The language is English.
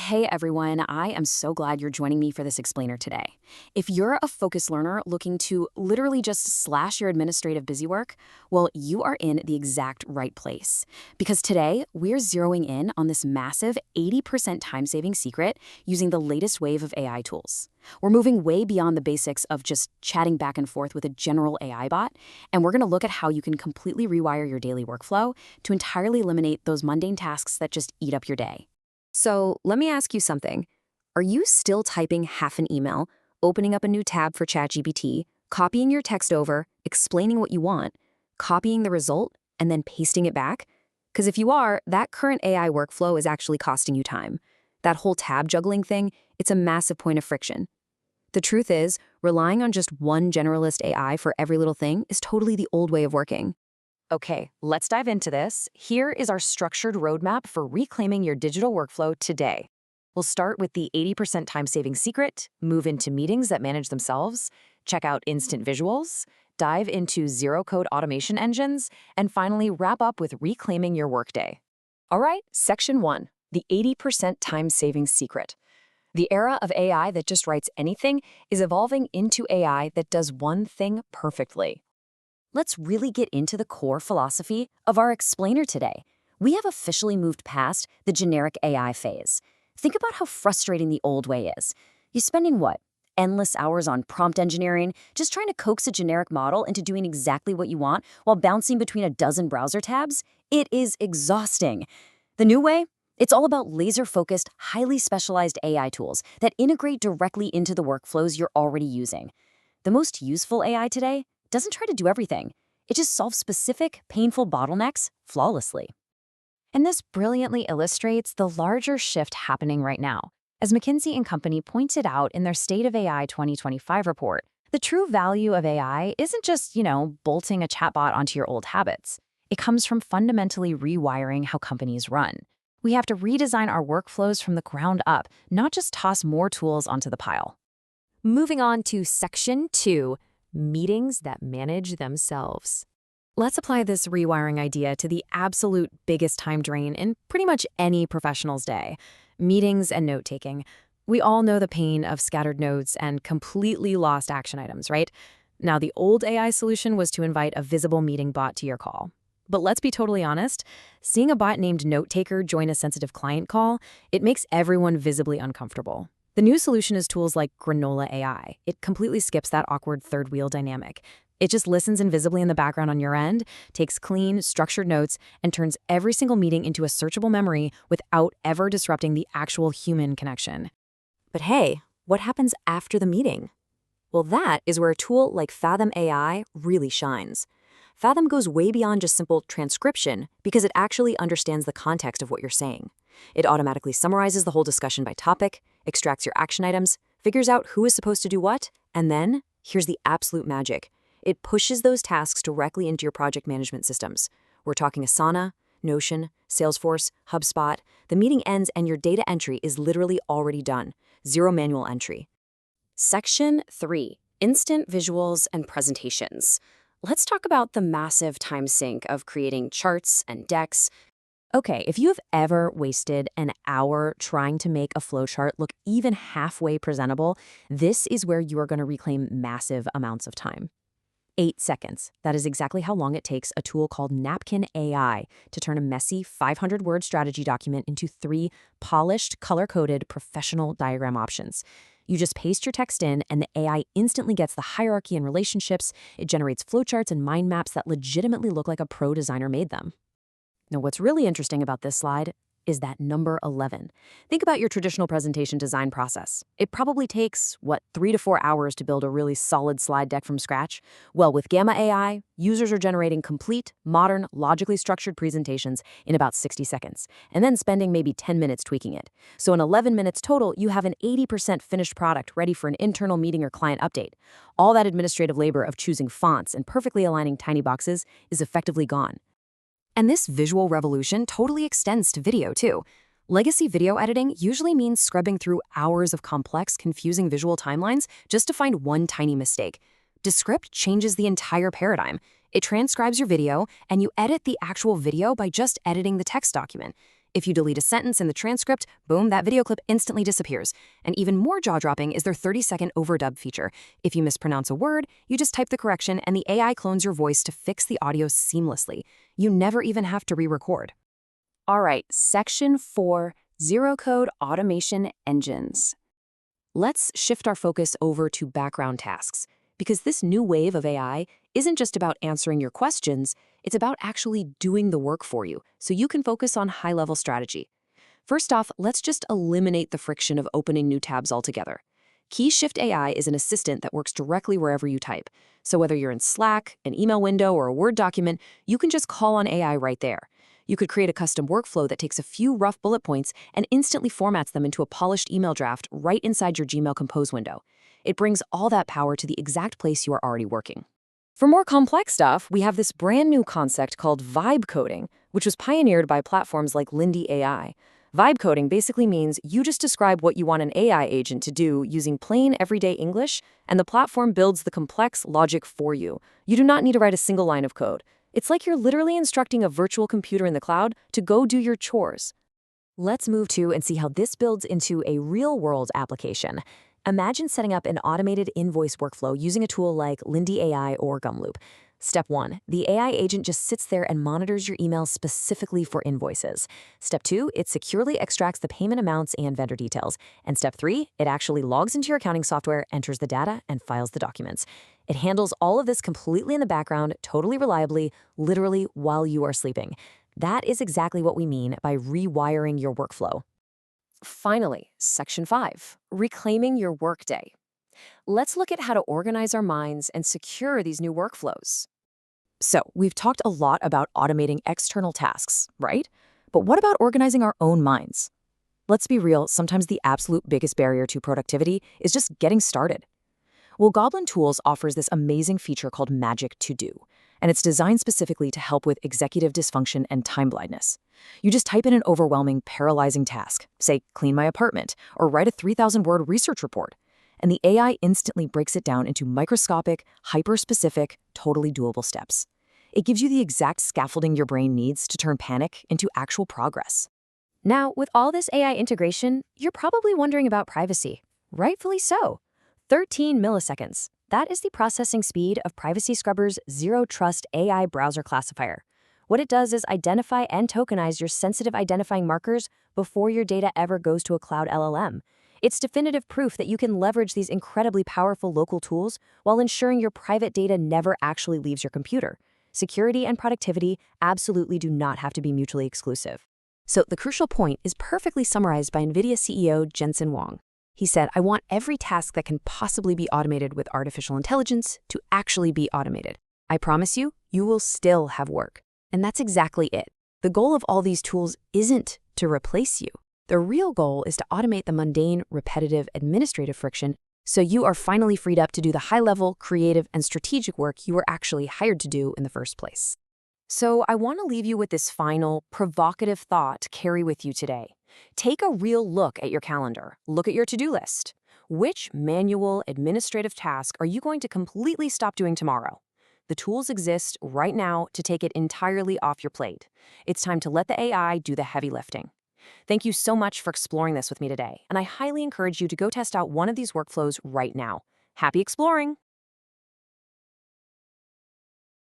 Hey everyone, I am so glad you're joining me for this explainer today. If you're a focused learner looking to literally just slash your administrative busy work, well, you are in the exact right place. Because today, we're zeroing in on this massive 80% time-saving secret using the latest wave of AI tools. We're moving way beyond the basics of just chatting back and forth with a general AI bot, and we're going to look at how you can completely rewire your daily workflow to entirely eliminate those mundane tasks that just eat up your day. So let me ask you something. Are you still typing half an email, opening up a new tab for ChatGPT, copying your text over, explaining what you want, copying the result, and then pasting it back? Because if you are, that current AI workflow is actually costing you time. That whole tab juggling thing, it's a massive point of friction. The truth is, relying on just one generalist AI for every little thing is totally the old way of working. Okay, let's dive into this. Here is our structured roadmap for reclaiming your digital workflow today. We'll start with the 80% time-saving secret, move into meetings that manage themselves, check out instant visuals, dive into zero-code automation engines, and finally wrap up with reclaiming your workday. All right, section 1, the 80% time-saving secret. The era of AI that just writes anything is evolving into AI that does one thing perfectly. Let's really get into the core philosophy of our explainer today. We have officially moved past the generic AI phase. Think about how frustrating the old way is. You're spending what? Endless hours on prompt engineering, just trying to coax a generic model into doing exactly what you want while bouncing between a dozen browser tabs? It is exhausting. The new way? It's all about laser-focused, highly specialized AI tools that integrate directly into the workflows you're already using. The most useful AI today doesn't try to do everything. It just solves specific, painful bottlenecks flawlessly. And this brilliantly illustrates the larger shift happening right now. As McKinsey & Company pointed out in their State of AI 2025 report, the true value of AI isn't just, bolting a chatbot onto your old habits. It comes from fundamentally rewiring how companies run. We have to redesign our workflows from the ground up, not just toss more tools onto the pile. Moving on to section 2, meetings that manage themselves. Let's apply this rewiring idea to the absolute biggest time drain in pretty much any professional's day: meetings and note-taking. We all know the pain of scattered notes and completely lost action items, right? Now, the old AI solution was to invite a visible meeting bot to your call. But let's be totally honest, seeing a bot named Note-Taker join a sensitive client call, it makes everyone visibly uncomfortable. The new solution is tools like Granola AI. It completely skips that awkward third wheel dynamic. It just listens invisibly in the background on your end, takes clean, structured notes, and turns every single meeting into a searchable memory without ever disrupting the actual human connection. But hey, what happens after the meeting? Well, that is where a tool like Fathom AI really shines. Fathom goes way beyond just simple transcription because it actually understands the context of what you're saying. It automatically summarizes the whole discussion by topic, extracts your action items, figures out who is supposed to do what, and then, here's the absolute magic. It pushes those tasks directly into your project management systems. We're talking Asana, Notion, Salesforce, HubSpot. The meeting ends and your data entry is literally already done. Zero manual entry. Section 3, instant visuals and presentations. Let's talk about the massive time sink of creating charts and decks. Okay, if you have ever wasted an hour trying to make a flowchart look even halfway presentable, this is where you are going to reclaim massive amounts of time. 8 seconds. That is exactly how long it takes a tool called Napkin AI to turn a messy 500-word strategy document into 3 polished, color-coded, professional diagram options. You just paste your text in, and the AI instantly gets the hierarchy and relationships. It generates flowcharts and mind maps that legitimately look like a pro designer made them. Now, what's really interesting about this slide is that number 11. Think about your traditional presentation design process. It probably takes, 3 to 4 hours to build a really solid slide deck from scratch? Well, with Gamma AI, users are generating complete, modern, logically structured presentations in about 60 seconds, and then spending maybe 10 minutes tweaking it. So in 11 minutes total, you have an 80% finished product ready for an internal meeting or client update. All that administrative labor of choosing fonts and perfectly aligning tiny boxes is effectively gone. And this visual revolution totally extends to video, too. Legacy video editing usually means scrubbing through hours of complex, confusing visual timelines just to find one tiny mistake. Descript changes the entire paradigm. It transcribes your video, and you edit the actual video by just editing the text document. If you delete a sentence in the transcript, boom, that video clip instantly disappears. And even more jaw-dropping is their 30-second overdub feature. If you mispronounce a word, you just type the correction and the AI clones your voice to fix the audio seamlessly. You never even have to re-record. All right, Section 4, Zero-Code Automation Engines. Let's shift our focus over to background tasks, because this new wave of AI isn't just about answering your questions, it's about actually doing the work for you, so you can focus on high-level strategy. First off, let's just eliminate the friction of opening new tabs altogether. KeyShift AI is an assistant that works directly wherever you type. So whether you're in Slack, an email window, or a Word document, you can just call on AI right there. You could create a custom workflow that takes a few rough bullet points and instantly formats them into a polished email draft right inside your Gmail Compose window. It brings all that power to the exact place you are already working. For more complex stuff, we have this brand new concept called vibe coding, which was pioneered by platforms like Lindy AI. Vibe coding basically means you just describe what you want an AI agent to do using plain everyday English, and the platform builds the complex logic for you. You do not need to write a single line of code. It's like you're literally instructing a virtual computer in the cloud to go do your chores. Let's move to and see how this builds into a real-world application. Imagine setting up an automated invoice workflow using a tool like Lindy AI or Gumloop. Step 1, the AI agent just sits there and monitors your emails specifically for invoices. Step 2, it securely extracts the payment amounts and vendor details. And Step 3, it actually logs into your accounting software, enters the data, and files the documents. It handles all of this completely in the background, totally reliably, literally while you are sleeping. That is exactly what we mean by rewiring your workflow. Finally, Section 5, reclaiming your workday. Let's look at how to organize our minds and secure these new workflows. So, we've talked a lot about automating external tasks, right? But what about organizing our own minds? Let's be real, sometimes the absolute biggest barrier to productivity is just getting started. Well, Goblin Tools offers this amazing feature called Magic To Do, and it's designed specifically to help with executive dysfunction and time blindness. You just type in an overwhelming, paralyzing task, say, clean my apartment, or write a 3,000-word research report, and the AI instantly breaks it down into microscopic, hyper-specific, totally doable steps. It gives you the exact scaffolding your brain needs to turn panic into actual progress. Now, with all this AI integration, you're probably wondering about privacy. Rightfully so. 13 milliseconds. That is the processing speed of Privacy Scrubber's Zero Trust AI browser classifier. What it does is identify and tokenize your sensitive identifying markers before your data ever goes to a cloud LLM. It's definitive proof that you can leverage these incredibly powerful local tools while ensuring your private data never actually leaves your computer. Security and productivity absolutely do not have to be mutually exclusive. So the crucial point is perfectly summarized by NVIDIA CEO Jensen Huang. He said, I want every task that can possibly be automated with artificial intelligence to actually be automated. I promise you, you will still have work. And that's exactly it. The goal of all these tools isn't to replace you. The real goal is to automate the mundane, repetitive, administrative friction so you are finally freed up to do the high-level, creative, and strategic work you were actually hired to do in the first place. So I want to leave you with this final, provocative thought to carry with you today. Take a real look at your calendar. Look at your to-do list. Which manual, administrative task are you going to completely stop doing tomorrow? The tools exist right now to take it entirely off your plate. It's time to let the AI do the heavy lifting. Thank you so much for exploring this with me today, and I highly encourage you to go test out one of these workflows right now. Happy exploring!